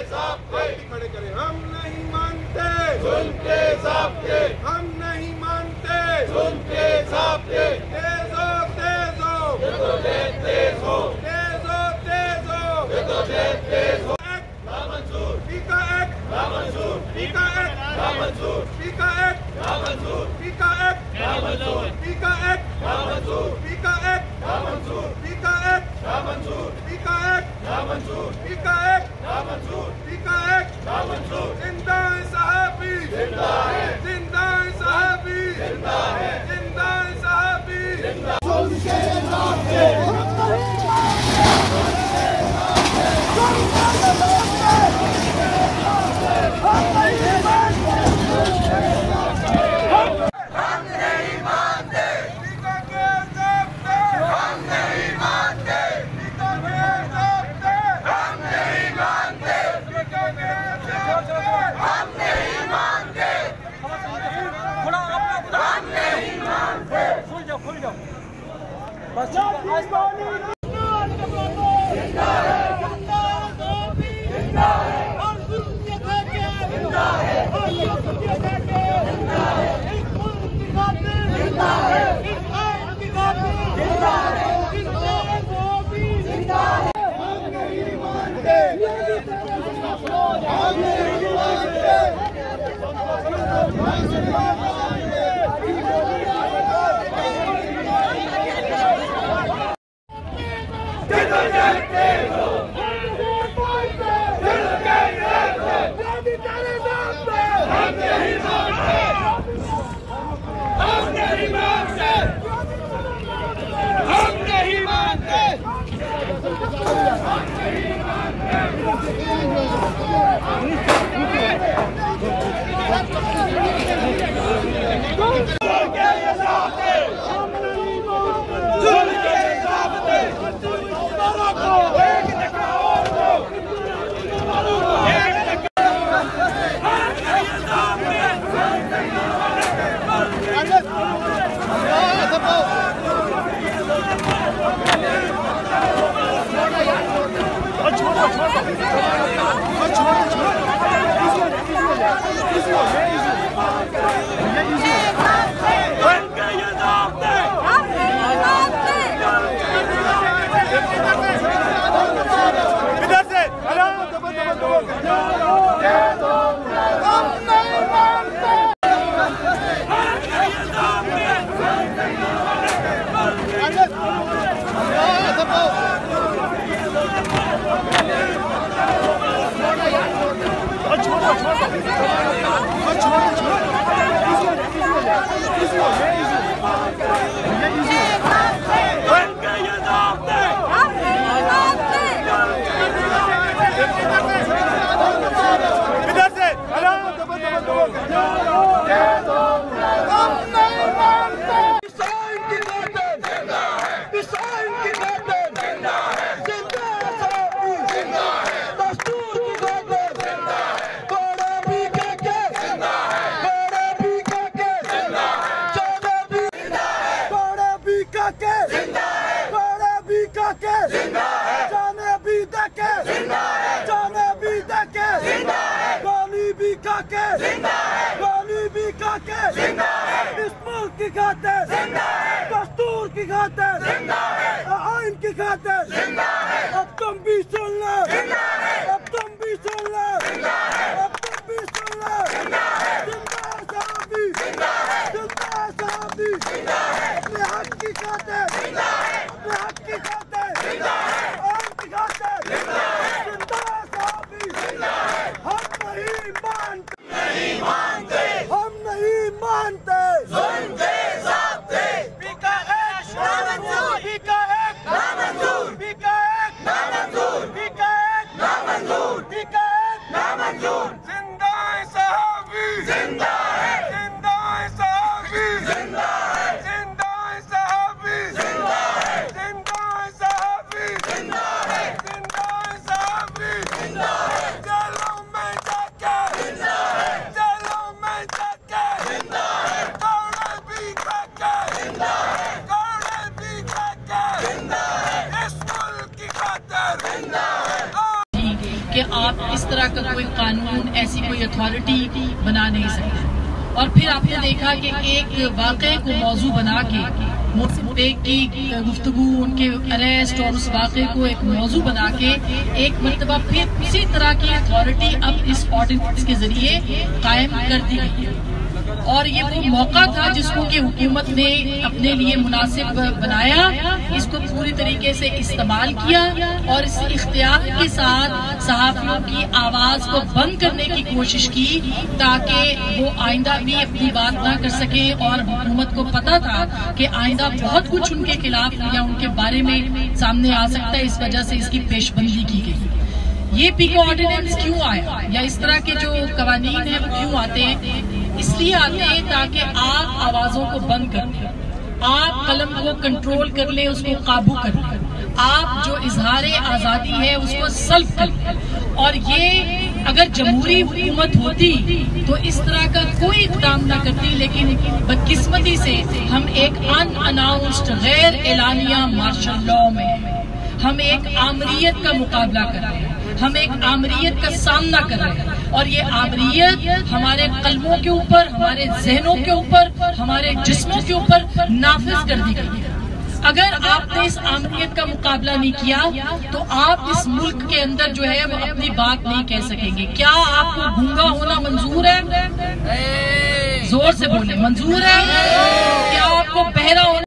खड़े करें। हम नहीं मानते जुल्म के ज़ाब्ते, हम नहीं मानते जुल्म के ज़ाब्ते। तेज हो तेज हो ये तो देश तेज हो, तेज हो तेज हो ये तो देश तेज हो। एक्ट नामंजूर, पीका एक्ट नामंजूर, पीका एक्ट नामंजूर, पीका एक्ट नामंजूर, पीका एक्ट नामंजूर, पीका एक्ट नामंजूर, पीका एक्ट नामंजूर, पीका एक्ट नामंजूर, पीका एक्ट नामंजूर, पीका एक्ट नामंजूर, पीका एक्ट नामंजूर। जिंदा है साहबी जिंदा है, जिंदा है साहबी जिंदा है, जिंदा है साहबी जुल्म के ज़ाब्ते, पीका के ज़ाब्ते हम नहीं मानते, पीका के ज़ाब्ते हम नहीं मानते, पीका के ज़ाब्ते हम नहीं मानते, हम नहीं मानते। गोली भी खाके इस मुल्क की खातिर, दस्तूर की खातिर, आइन की खातिर। अब तुम भी सुन लो, अब तुम भी सुन लो, अब तुम भी सुन लो। जिंदा साहबी, जिंदा साहबी, अपने हक की खातिर, अपने हक की खातिर, आइन की खातिर। जिंदा साहबी, हम नहीं मानते, हम नहीं मानते जुल्म के ज़ाब्ते, पीका एक्ट नामंजूर, पीका एक्ट नामंजूर, पीका एक्ट नामंजूर, पीका एक्ट नामंजूर, पीका एक्ट नामंजूर। जिंदा है साहबी, जिंदा है, जिंदा है साहबी, जिंदा है, जिंदा है साहबी, जिंदा है, जिंदा है साहबी, जिंदा है, जिंदा है साहबी, जिंदा है, जेलों में जाके, जिंदा है, जेलों में जाके, जिंदा है, कौड़े भी खाके, जिंदा है, कौड़े भी खाके, जिंदा है, इस मुल्क की खातिर। जिंदा है। कि आप इस तरह का कोई कानून, ऐसी कोई अथॉरिटी बना नहीं सकते। और फिर आपने देखा कि एक वाक़े को मौजू बना के मुद्दे की गुफ्तगू, उनके अरेस्ट और उस वाक़े को एक मौजू बना के एक मरतबा फिर उसी तरह की अथॉरिटी अब इस ऑर्डिनेंस के जरिए कायम कर दी गई है। और ये वो मौका था जिसको कि हुकूमत ने अपने लिए मुनासिब बनाया, इसको पूरी तरीके से इस्तेमाल किया और इस इख्तियार के साथ सहाफ़ियों की आवाज को बंद करने की कोशिश की ताकि वो आइंदा भी अपनी बात ना कर सके। और हुकूमत को पता था कि आइंदा बहुत कुछ उनके खिलाफ या उनके बारे में सामने आ सकता है, इस वजह से इसकी पेशबंदी की गई। ये पीको ऑर्डिनेंस क्यों आया या इस तरह के जो कवानीन है वो क्यों आते हैं? इसलिए आते हैं ताकि आप आवाजों को बंद कर लें, आप कलम को कंट्रोल कर लें, उसको काबू कर लें, आप जो इजहार आजादी है उसको सल्ब कर लें। और ये अगर जमहूरी हुकूमत होती तो इस तरह का कोई इक़दाम न करती, लेकिन बदकिस्मती से हम एक अनअनाउंस्ड गैर एलानिया मार्शल लॉ में हम एक आमरीयत का मुकाबला कर रहे हैं, हम एक आमरीयत का सामना कर रहे हैं। और ये आमरीयत हमारे कल्बों के ऊपर, हमारे जहनों के ऊपर, हमारे जिस्मों के ऊपर नाफिज कर दी गई है। अगर आपने इस आमरीयत का मुकाबला नहीं किया तो आप इस मुल्क के अंदर जो है वो अपनी बात नहीं कह सकेंगे। क्या आपको गूंगा होना मंजूर है? जोर से बोले, मंजूर है? क्या आपको बहरा होना